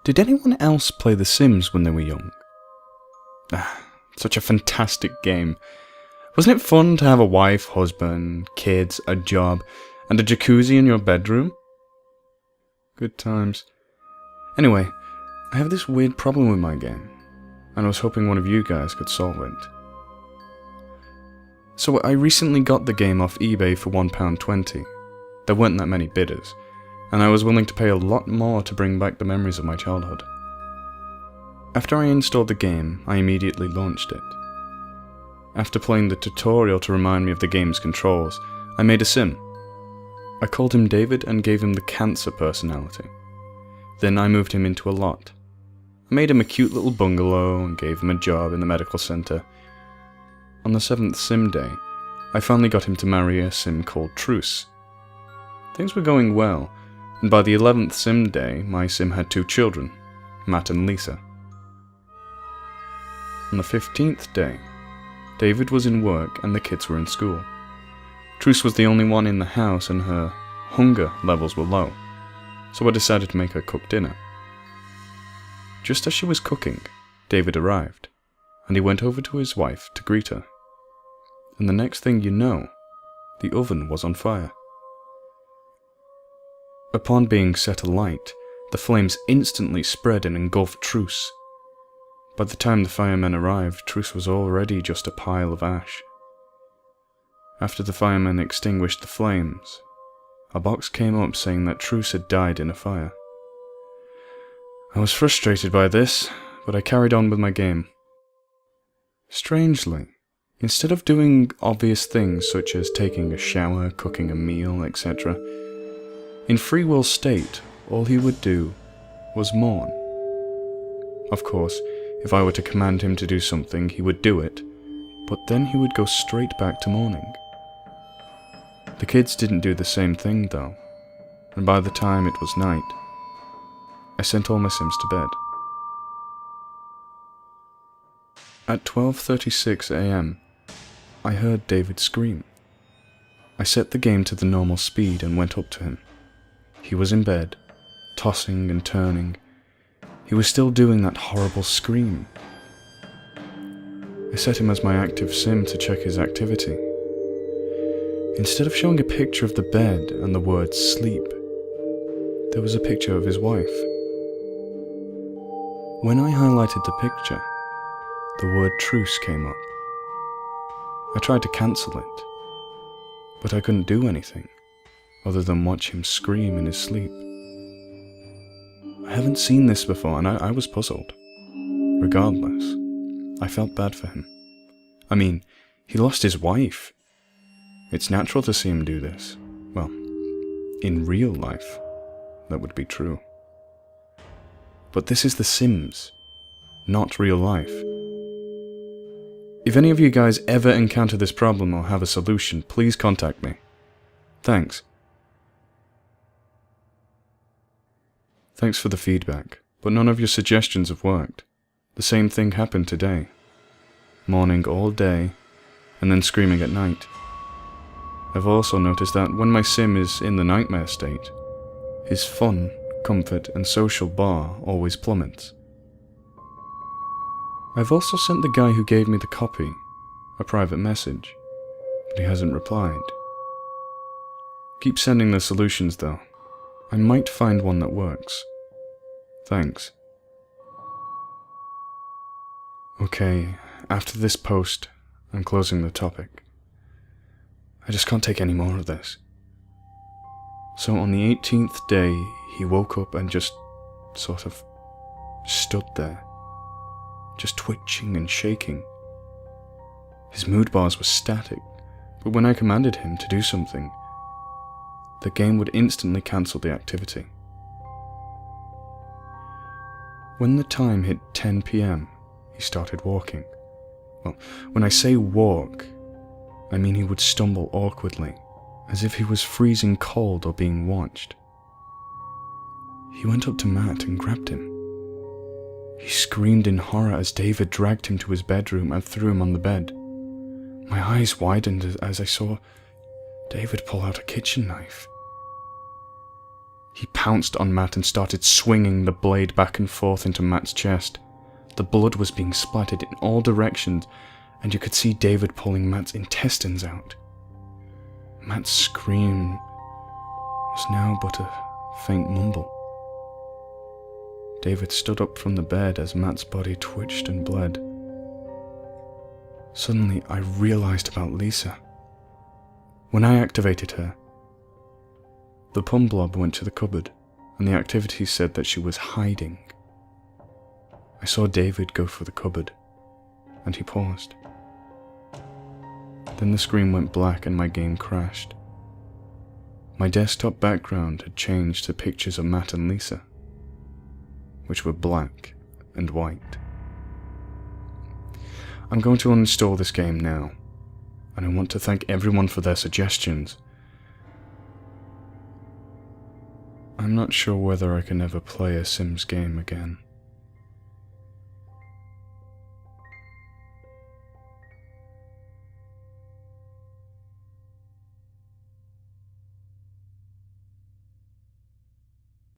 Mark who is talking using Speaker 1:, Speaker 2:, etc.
Speaker 1: Did anyone else play The Sims when they were young? Such a fantastic game. Wasn't it fun to have a wife, husband, kids, a job, and a jacuzzi in your bedroom? Good times. Anyway, I have this weird problem with my game, and I was hoping one of you guys could solve it. So I recently got the game off eBay for £1.20. There weren't that many bidders, and I was willing to pay a lot more to bring back the memories of my childhood. After I installed the game, I immediately launched it. After playing the tutorial to remind me of the game's controls, I made a sim. I called him David and gave him the cancer personality. Then I moved him into a lot. I made him a cute little bungalow and gave him a job in the medical centre. On the 7th sim day, I finally got him to marry a sim called Truce. Things were going well, and by the 11th sim day, my sim had 2 children, Matt and Lisa. On the 15th day, David was in work and the kids were in school. Truce was the only one in the house and her hunger levels were low, so I decided to make her cook dinner. Just as she was cooking, David arrived, and he went over to his wife to greet her. And the next thing you know, the oven was on fire. Upon being set alight, the flames instantly spread and engulfed Truce. By the time the firemen arrived, Truce was already just a pile of ash. After the firemen extinguished the flames, a box came up saying that Truce had died in a fire. I was frustrated by this, but I carried on with my game. Strangely, instead of doing obvious things such as taking a shower, cooking a meal, etc., in free will state, all he would do was mourn. Of course, if I were to command him to do something, he would do it, but then he would go straight back to mourning. The kids didn't do the same thing though, and by the time it was night, I sent all my Sims to bed. At 12:36 AM, I heard David scream. I set the game to the normal speed and went up to him. He was in bed, tossing and turning. He was still doing that horrible scream. I set him as my active sim to check his activity. Instead of showing a picture of the bed and the word sleep, there was a picture of his wife. When I highlighted the picture, the word truce came up. I tried to cancel it, but I couldn't do anything other than watch him scream in his sleep. I haven't seen this before and I was puzzled. Regardless, I felt bad for him. I mean, he lost his wife. It's natural to see him do this. Well, in real life, that would be true. But this is The Sims, not real life. If any of you guys ever encounter this problem or have a solution, please contact me. Thanks. Thanks for the feedback, but none of your suggestions have worked. The same thing happened today. Mourning all day, and then screaming at night. I've also noticed that when my sim is in the nightmare state, his fun, comfort, and social bar always plummets. I've also sent the guy who gave me the copy a private message, but he hasn't replied. Keep sending the solutions though. I might find one that works. Thanks. Okay, after this post, I'm closing the topic. I just can't take any more of this. So on the 18th day, he woke up and just sort of stood there, just twitching and shaking. His mood bars were static, but when I commanded him to do something, the game would instantly cancel the activity. When the time hit 10 PM, he started walking. Well, when I say walk, I mean he would stumble awkwardly, as if he was freezing cold or being watched. He went up to Matt and grabbed him. He screamed in horror as David dragged him to his bedroom and threw him on the bed. My eyes widened as I saw David pull out a kitchen knife. He pounced on Matt and started swinging the blade back and forth into Matt's chest. The blood was being splattered in all directions, and you could see David pulling Matt's intestines out. Matt's scream was now but a faint mumble. David stood up from the bed as Matt's body twitched and bled. Suddenly, I realized about Lisa. When I activated her, the pum blob went to the cupboard, and the activity said that she was hiding. I saw David go for the cupboard, and he paused. Then the screen went black and my game crashed. My desktop background had changed to pictures of Matt and Lisa, which were black and white. I'm going to uninstall this game now, and I want to thank everyone for their suggestions. I'm not sure whether I can ever play a Sims game again.